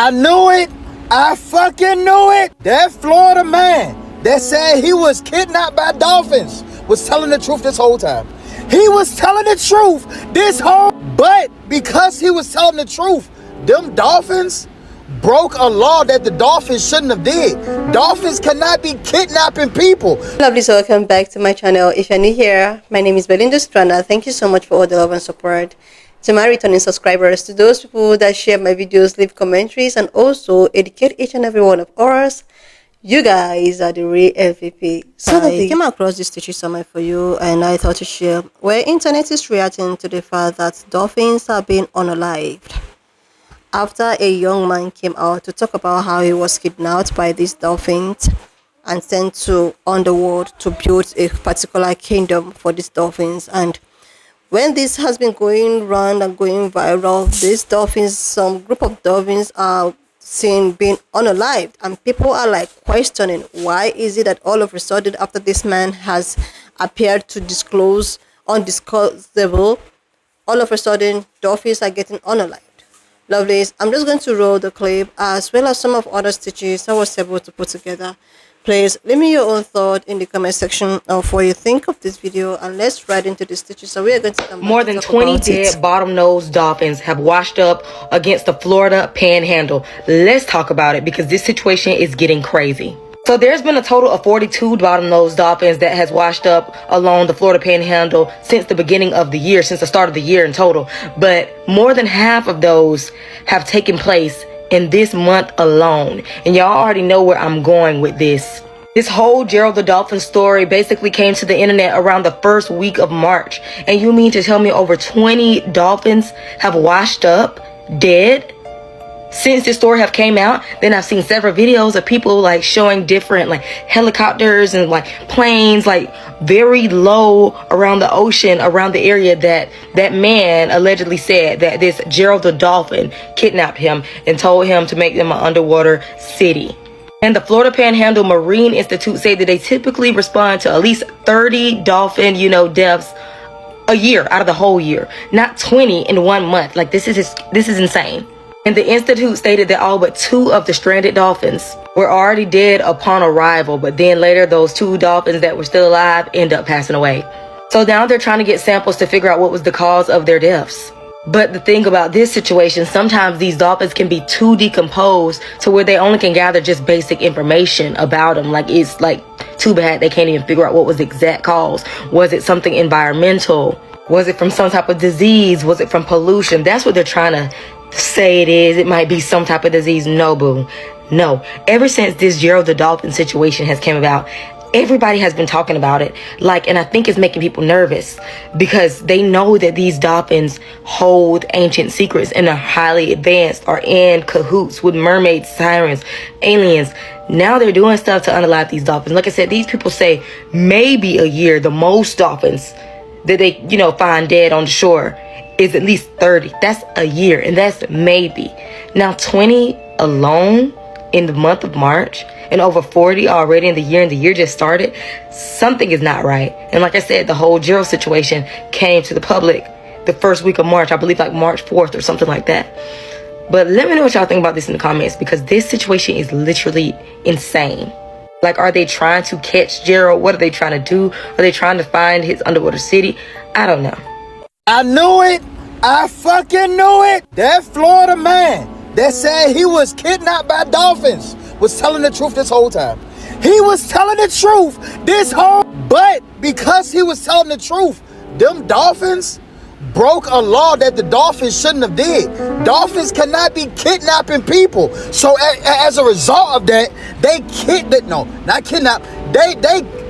I knew it. I fucking knew it. That Florida man that said he was kidnapped by dolphins was telling the truth this whole time. He was telling the truth but because he was telling the truth, them dolphins broke a law that the dolphins shouldn't have did. Dolphins cannot be kidnapping people. Lovely, so welcome back to my channel. If you're new here, my name is Belinda Strana. Thank you so much for all the love and support. To my returning subscribers, to those people that share my videos, leave commentaries, and also educate each and every one of us, you guys are the real MVP. So I came across this stitchy summary for you, and I thought to share where internet is reacting to the fact that dolphins are being unalived. After a young man came out to talk about how he was kidnapped by these dolphins and sent to underworld to build a particular kingdom for these dolphins. And when this has been going round and going viral, these dolphins, some group of dolphins are seen being unalived, and people are like questioning why is it that all of a sudden after this man has appeared to disclose undisclosable, all of a sudden dolphins are getting unalived. Lovelies, I'm just going to roll the clip as well as some of other stitches I was able to put together. Please leave me your own thought in the comment section of what you think of this video, and let's right into the stitches. So we are going to come more than 20 dead bottlenose dolphins have washed up against the Florida Panhandle. Let's talk about it because this situation is getting crazy. So there's been a total of 42 bottlenose dolphins that has washed up along the Florida Panhandle since the beginning of the year, since the start of the year in total. But more than half of those have taken place in this month alone. And y'all already know where I'm going with this. This whole Gerald the Dolphin story basically came to the internet around the first week of March. And you mean to tell me over 20 dolphins have washed up dead since this story have came out? Then I've seen several videos of people like showing different like helicopters and like planes like very low around the ocean, around the area that that man allegedly said that this Gerald the Dolphin kidnapped him and told him to make them an underwater city. And the Florida Panhandle Marine Institute say that they typically respond to at least 30 dolphin, deaths a year out of the whole year, not 20 in 1 month. Like this is insane. And the institute stated that all but 2 of the stranded dolphins were already dead upon arrival, but then later those 2 dolphins that were still alive end up passing away. So now they're trying to get samples to figure out what was the cause of their deaths. But the thing about this situation, sometimes these dolphins can be too decomposed to where they only can gather just basic information about them. Like it's like too bad they can't even figure out what was the exact cause. Was it something environmental? Was it from some type of disease? Was it from pollution? That's what they're trying to say it is. It might be some type of disease. No, boo. No. Ever since this Gerald the Dolphin situation has came about, everybody has been talking about it. And I think it's making people nervous because they know that these dolphins hold ancient secrets and are highly advanced, are in cahoots with mermaids, sirens, aliens. Now they're doing stuff to unalive these dolphins. Like I said, these people say maybe a year, the most dolphins that they, find dead on the shore is at least 30. That's a year, and that's maybe. Now 20 alone in the month of March, and over 40 already in the year, and the year just started. Something is not right. And like I said, the whole Gerald situation came to the public the first week of March, I believe like March 4th or something like that. But let me know what y'all think about this in the comments, because this situation is literally insane. Like, are they trying to catch Gerald? What are they trying to do? Are they trying to find his underwater city? I don't know. I knew it. I fucking knew it. That Florida man that said he was kidnapped by dolphins was telling the truth this whole time. He was telling the truth but because he was telling the truth, them dolphins broke a law that the dolphins shouldn't have did. Dolphins cannot be kidnapping people. So as a result of that, they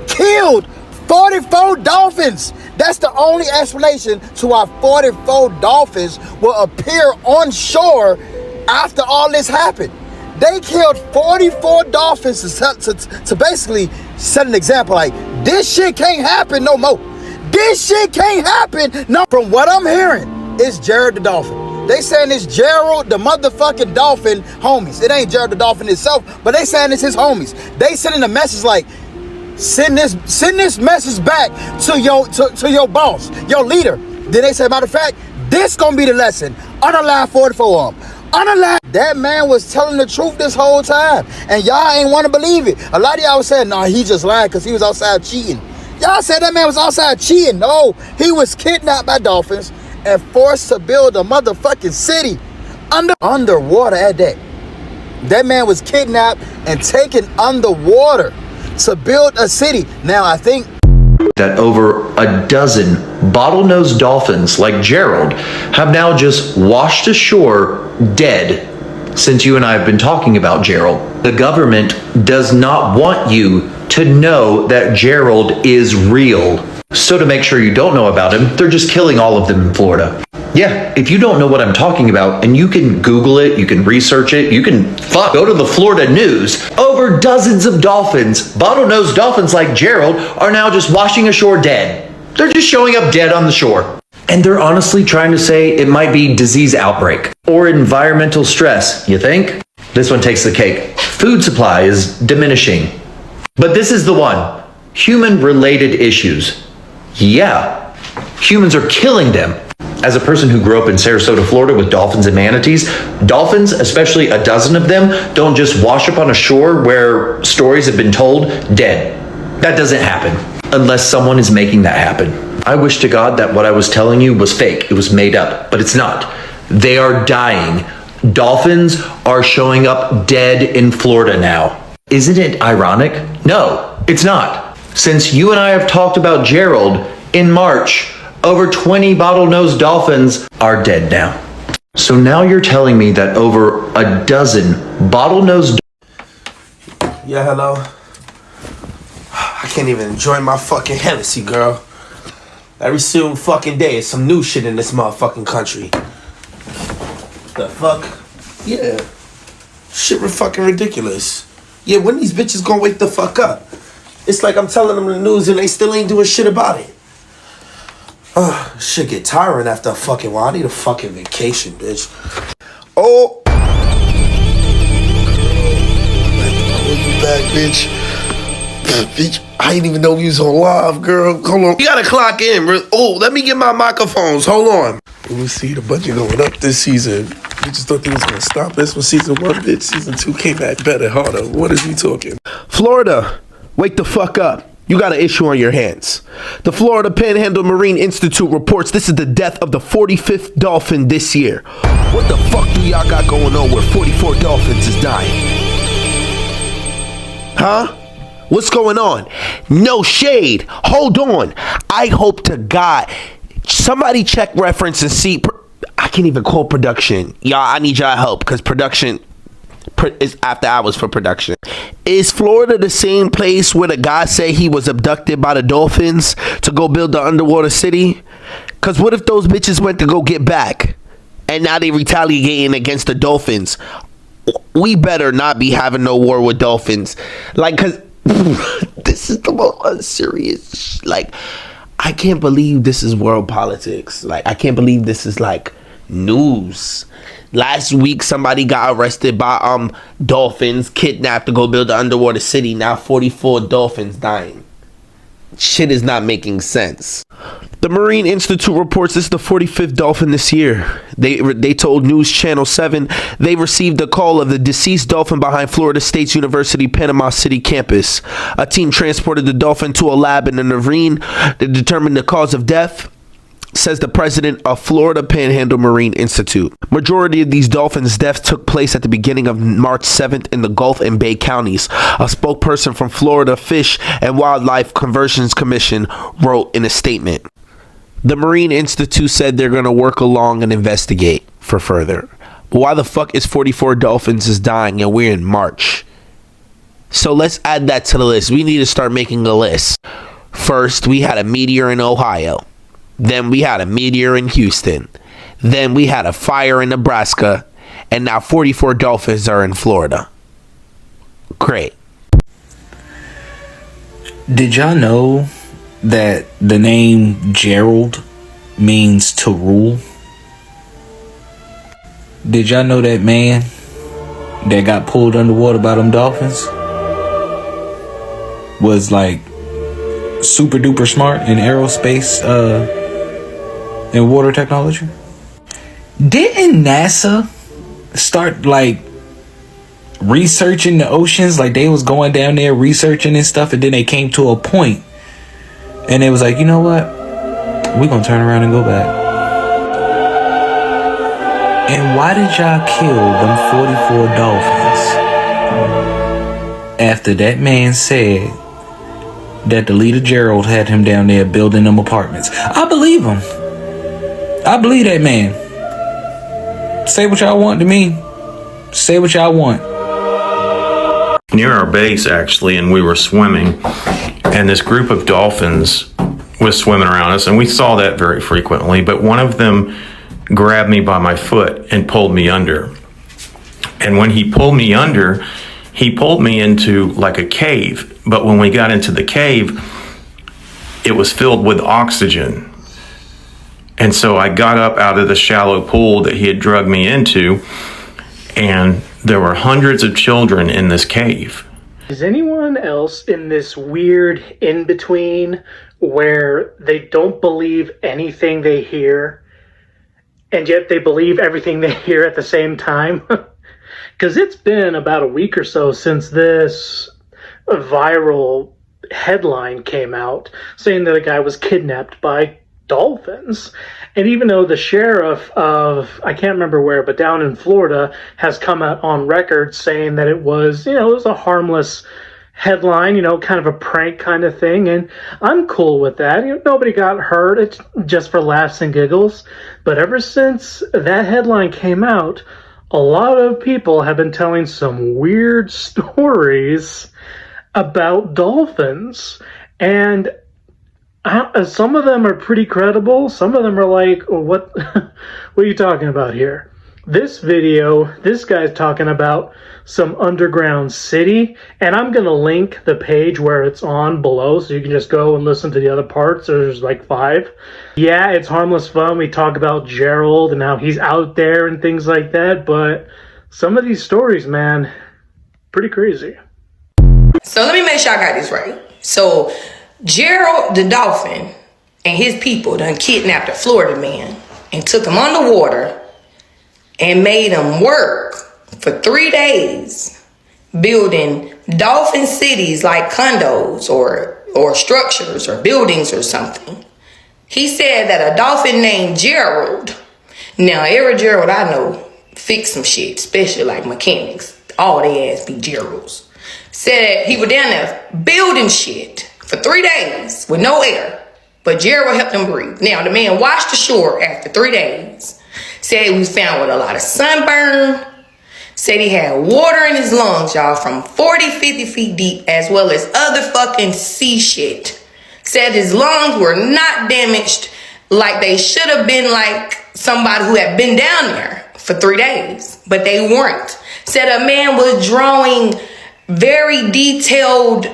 killed 44 dolphins. That's the only explanation to why 44 dolphins will appear on shore after all this happened. They killed 44 dolphins to basically set an example. Like, this shit can't happen no more. This shit can't happen. No, from what I'm hearing, it's Gerald the Dolphin. They saying it's Gerald the motherfucking Dolphin homies. It ain't Gerald the Dolphin itself, but they saying it's his homies. They sending a message like, send this message back to your boss, your leader. Then they say, matter of fact, this gonna be the lesson. Unalive 44 of them. Unalive. That man was telling the truth this whole time, and y'all ain't want to believe it. A lot of y'all was saying, "Nah, he just lied because he was outside cheating." Y'all said that man was outside cheating. No, he was kidnapped by dolphins and forced to build a motherfucking city underwater at that. That man was kidnapped and taken underwater to build a city. Now, I think that over a dozen bottlenose dolphins like Gerald have now just washed ashore dead since you and I have been talking about Gerald. The government does not want you to know that Gerald is real. So to make sure you don't know about him, they're just killing all of them in Florida. Yeah, if you don't know what I'm talking about, and you can Google it, you can research it, you can go to the Florida news. Over dozens of dolphins, bottlenose dolphins like Gerald, are now just washing ashore dead. They're just showing up dead on the shore. And they're honestly trying to say it might be disease outbreak or environmental stress, you think? This one takes the cake. Food supply is diminishing. But this is the one. Human-related issues. Yeah, humans are killing them. As a person who grew up in Sarasota, Florida with dolphins and manatees, dolphins, especially a dozen of them, don't just wash up on a shore where stories have been told dead. That doesn't happen unless someone is making that happen. I wish to God that what I was telling you was fake. It was made up, but it's not. They are dying. Dolphins are showing up dead in Florida now. Isn't it ironic? No, it's not. Since you and I have talked about Gerald in March, over 20 bottlenose dolphins are dead now. So now you're telling me that over a dozen bottlenose. Yeah, hello. I can't even enjoy my fucking Hennessy, girl. Every single fucking day is some new shit in this motherfucking country. The fuck? Yeah. Shit fucking ridiculous. Yeah, when these bitches gonna wake the fuck up? It's like I'm telling them the news and they still ain't doing shit about it. Shit get tiring after a fucking while. I need a fucking vacation, bitch. Oh! You back, bitch. Bitch, I didn't even know you was on live, girl. Hold on. You gotta clock in, bro. Oh, let me get my microphones. Hold on. We see the budget going up this season. We just thought they was gonna stop this for season 1, bitch. Season 2 came back better, harder. What is he talking? Florida, wake the fuck up. You got an issue on your hands. The Florida Panhandle Marine Institute reports this is the death of the 45th dolphin this year. What the fuck do y'all got going on where 44 dolphins is dying? Huh? What's going on? No shade. Hold on. I hope to God somebody check reference and see. I can't even call production. Y'all, I need y'all help because production is after hours for production. Is Florida the same place where the guy said he was abducted by the dolphins to go build the underwater city? Because what if those bitches went to go get back and now they retaliating against the dolphins? We better not be having no war with dolphins. Like, because this is the most unserious. Like, I can't believe this is world politics. Like, I can't believe this is like news. Last week, somebody got arrested by dolphins, kidnapped to go build an underwater city. Now 44 dolphins dying. Shit is not making sense. The Marine Institute reports this is the 45th dolphin this year. They told News Channel 7 they received a call of the deceased dolphin behind Florida State University Panama City campus. A team transported the dolphin to a lab in the marine to determine the cause of death, says the president of Florida Panhandle Marine Institute. Majority of these dolphins' deaths took place at the beginning of March 7th in the Gulf and Bay counties. A spokesperson from Florida Fish and Wildlife Conservation Commission wrote in a statement. The Marine Institute said they're going to work along and investigate for further. But why the fuck is 44 dolphins is dying and we're in March? So let's add that to the list. We need to start making a list. First, we had a meteor in Ohio. Then we had a meteor in Houston. Then we had a fire in Nebraska. And now 44 dolphins are in Florida. Great. Did y'all know that the name Gerald means to rule? Did y'all know that man that got pulled underwater by them dolphins was like super duper smart in aerospace and water technology? Didn't NASA start like researching the oceans. Like they was going down there researching and stuff, and then they came to a point and they was like, you know what, we're gonna turn around and go back. And why did y'all kill them 44 dolphins after that man said that the leader Gerald had him down there building them apartments? I believe him. I believe that man. Say what y'all want to me. Say what y'all want. Near our base, actually, and we were swimming, and this group of dolphins was swimming around us, and we saw that very frequently, but one of them grabbed me by my foot and pulled me under. And when he pulled me under, he pulled me into like a cave. But when we got into the cave, it was filled with oxygen. And so I got up out of the shallow pool that he had drugged me into, and there were hundreds of children in this cave. Is anyone else in this weird in-between where they don't believe anything they hear, and yet they believe everything they hear at the same time? Because it's been about a week or so since this viral headline came out saying that a guy was kidnapped by dolphins. And even though the sheriff of, I can't remember where, but down in Florida has come out on record saying that it was, it was a harmless headline, kind of a prank kind of thing, and I'm cool with that. Nobody got hurt. It's just for laughs and giggles. But ever since that headline came out, a lot of people have been telling some weird stories about dolphins, and some of them are pretty credible. Some of them are like, what are you talking about here? This video, this guy's talking about some underground city, and I'm going to link the page where it's on below so you can just go and listen to the other parts. There's like 5. Yeah, it's harmless fun. We talk about Gerald and how he's out there and things like that, but some of these stories, man, pretty crazy. So let me make sure I got this right. So Gerald the dolphin and his people done kidnapped a Florida man and took him underwater and made him work for 3 days building dolphin cities like condos or structures or buildings or something. He said that a dolphin named Gerald, now every Gerald I know fix some shit, especially like mechanics, all they ass be Geralds, said he was down there building shit for 3 days with no air, but Gerald helped him breathe. Now the man washed ashore after 3 days. Said he was found with a lot of sunburn. Said he had water in his lungs, y'all, from 40, 50 feet deep, as well as other fucking sea shit. Said his lungs were not damaged like they should have been, like somebody who had been down there for 3 days, but they weren't. Said a man was drawing very detailed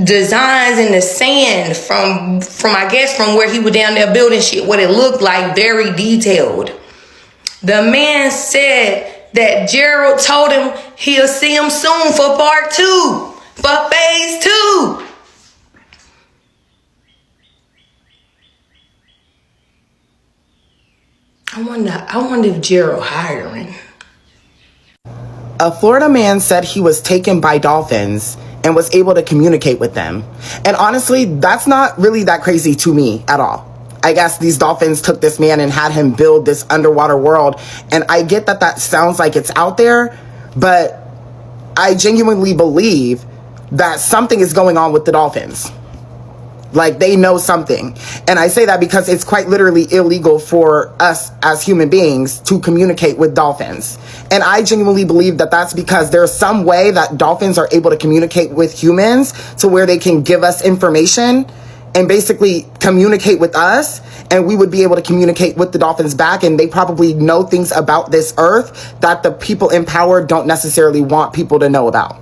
designs in the sand from I guess from where he was down there building shit, what it looked like, very detailed. The man said that Gerald told him he'll see him soon for part 2, for phase 2. I wonder if Gerald hiring. A Florida man said he was taken by dolphins and was able to communicate with them. And honestly, that's not really that crazy to me at all. I guess these dolphins took this man and had him build this underwater world. And I get that that sounds like it's out there, but I genuinely believe that something is going on with the dolphins. Like, they know something. And I say that because it's quite literally illegal for us as human beings to communicate with dolphins. And I genuinely believe that that's because there's some way that dolphins are able to communicate with humans to where they can give us information and basically communicate with us, and we would be able to communicate with the dolphins back, and they probably know things about this earth that the people in power don't necessarily want people to know about.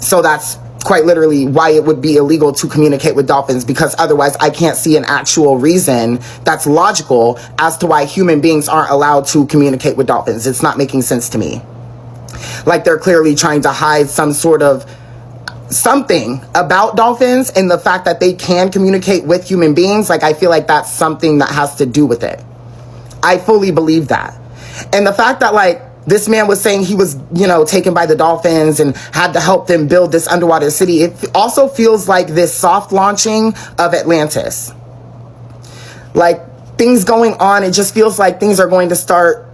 So that's quite literally why it would be illegal to communicate with dolphins, because otherwise I can't see an actual reason that's logical as to why human beings aren't allowed to communicate with dolphins. It's not making sense to me. Like, they're clearly trying to hide some sort of something about dolphins, and the fact that they can communicate with human beings, like, I feel like that's something that has to do with it. I fully believe that. And the fact that, like, this man was saying he was, taken by the Dolphins and had to help them build this underwater city. It also feels like this soft launching of Atlantis. Like things going on, it just feels like things are going to start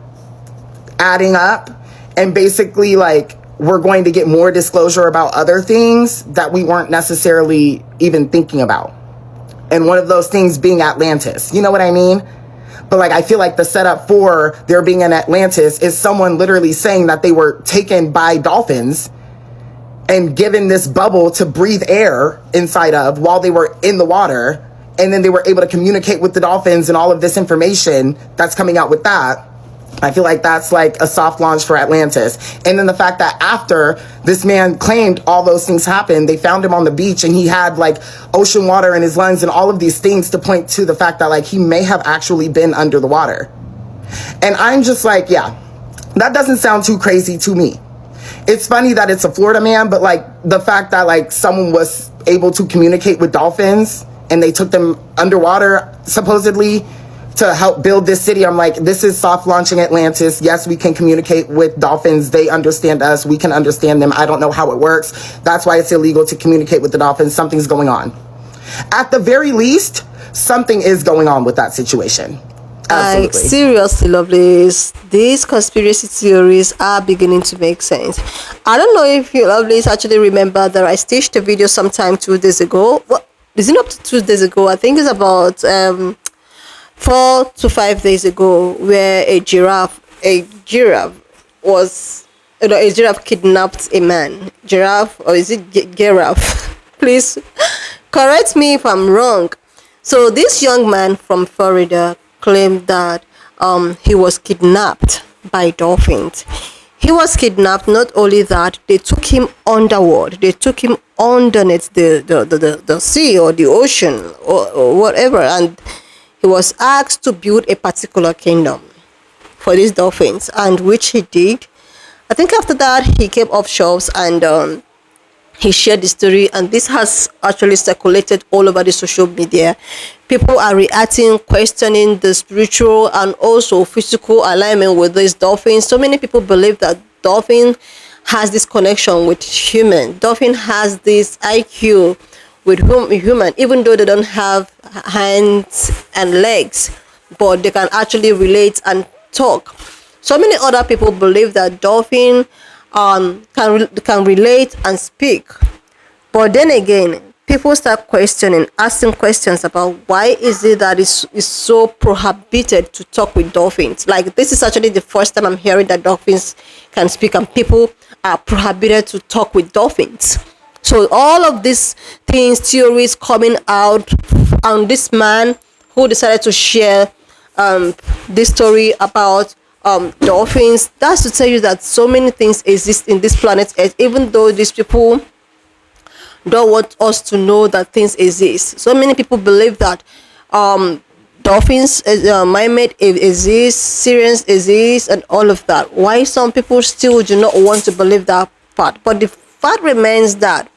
adding up, and basically like we're going to get more disclosure about other things that we weren't necessarily even thinking about. And one of those things being Atlantis. You know what I mean? But like, I feel like the setup for there being an Atlantis is someone literally saying that they were taken by dolphins and given this bubble to breathe air inside of while they were in the water. And then they were able to communicate with the dolphins and all of this information that's coming out with that. I feel like that's like a soft launch for Atlantis. And then the fact that after this man claimed all those things happened, they found him on the beach and he had like ocean water in his lungs and all of these things to point to the fact that like he may have actually been under the water. And I'm just like, yeah, that doesn't sound too crazy to me. It's funny that it's a Florida man, but like the fact that like someone was able to communicate with dolphins and they took them underwater supposedly to help build this city. I'm like, this is soft launching Atlantis. Yes, we can communicate with dolphins. They understand us. We can understand them. I don't know how it works. That's why it's illegal to communicate with the dolphins. Something's going on. At the very least, something is going on with that situation. Absolutely. Like, seriously, lovelies, these conspiracy theories are beginning to make sense. I don't know if you lovelies actually remember that I stitched a video sometime 2 days ago. Well, is it up to 2 days ago? I think it's about 4 to 5 days ago, where a giraffe kidnapped a man. Giraffe, or is it giraffe? Please correct me if I'm wrong. So this young man from Florida claimed that he was kidnapped by dolphins. He was kidnapped. Not only that, they took him underwater. They took him underneath the sea or the ocean or whatever, and he was asked to build a particular kingdom for these dolphins, and which he did. I think after that, he came off shores and he shared the story, and this has actually circulated all over the social media. People are reacting, questioning the spiritual and also physical alignment with these dolphins. So many people believe that dolphin has this connection with human. Dolphin has this IQ with human, even though they don't have hands and legs, but they can actually relate and talk. So many other people believe that dolphin can relate and speak. But then again, people start asking questions about why is it that it's so prohibited to talk with dolphins. Like, this is actually the first time I'm hearing that dolphins can speak and people are prohibited to talk with dolphins. So all of these things, theories coming out, and this man who decided to share this story about dolphins, that's to tell you that so many things exist in this planet Earth, even though these people don't want us to know that things exist. So many people believe that dolphins, mermaid exist, sirens exist, and all of that. Why some people still do not want to believe that part? But the fact remains that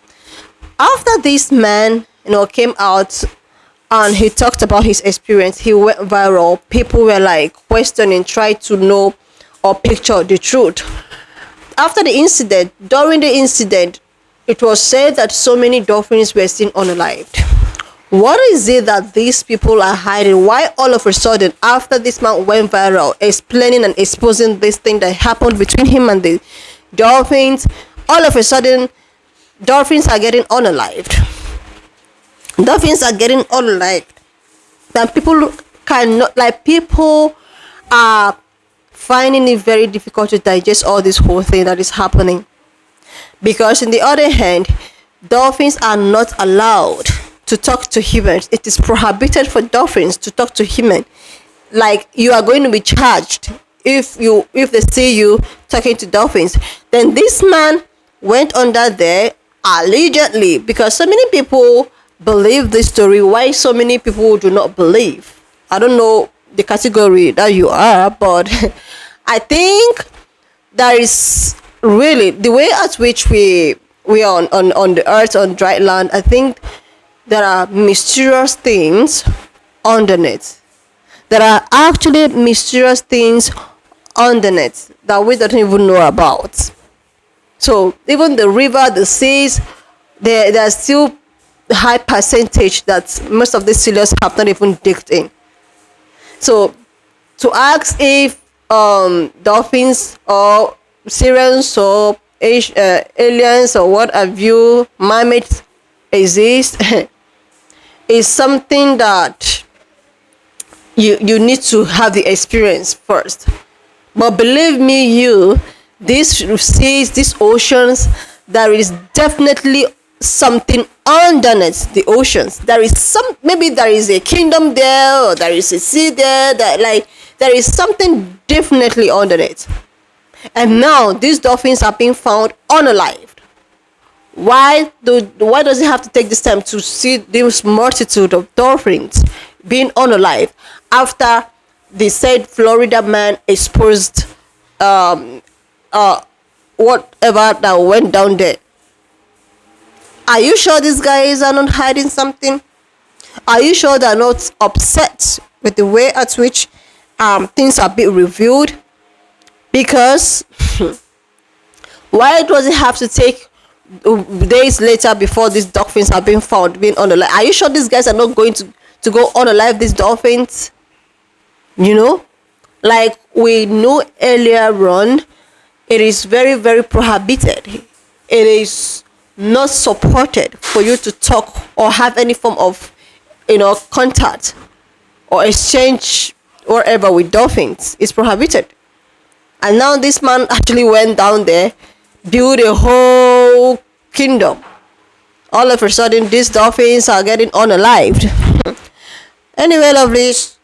after this man, came out and he talked about his experience, he went viral. People were like questioning, trying to know or picture the truth. After the incident, during the incident, it was said that so many dolphins were seen unalived. What is it that these people are hiding? Why all of a sudden, after this man went viral, explaining and exposing this thing that happened between him and the dolphins, all of a sudden, dolphins are getting unalived. Dolphins are getting unalived. Then people are finding it very difficult to digest all this whole thing that is happening. Because on the other hand, dolphins are not allowed to talk to humans. It is prohibited for dolphins to talk to humans. Like, you are going to be charged if they see you talking to dolphins. Then this man went under there allegedly, because so many people believe this story. Why so many people do not believe? I don't know the category that you are, but I think there is really the way at which we are on the earth, on dry land. I think there are mysterious things underneath. There are actually mysterious things underneath that we don't even know about. So even the river, the seas, there's still high percentage that most of these sailors have not even digged in. So to ask if dolphins or sirens or aliens or what have you, mermaids exist is something that you need to have the experience first. But believe me, these seas, these oceans, there is definitely something underneath the oceans. Maybe there is a kingdom there, or there is a sea there, there is something definitely underneath. And now these dolphins are being found unalived. Why does it have to take this time to see this multitude of dolphins being unalive after the said Florida man exposed whatever that went down there? Are you sure these guys are not hiding something? Are you sure they're not upset with the way at which things are being revealed? Because why does it have to take days later before these dolphins are being found being unalive? Are you sure these guys are not going to go unalive, these dolphins? Like we knew earlier on, it is very, very prohibited. It is not supported for you to talk or have any form of contact or exchange whatever with dolphins. It's prohibited. And now this man actually went down there, built a whole kingdom. All of a sudden these dolphins are getting unalived. Anyway, lovelies,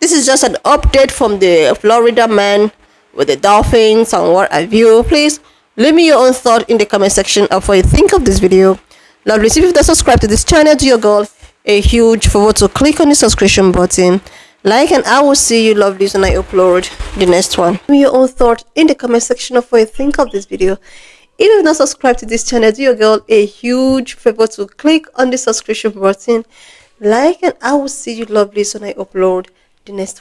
this is just an update from the Florida man with the dolphins and what have you. Please leave me your own thought in the comment section of what you think of this video. Lovelies, if you've not subscribed to this channel, do your girl a huge favor to click on the subscription button, like, and I will see you lovelies when I upload the next one. Leave me your own thought in the comment section of what you think of this video. If you've not subscribed to this channel, do your girl a huge favor to click on the subscription button, like, and I will see you lovelies when I upload the next one.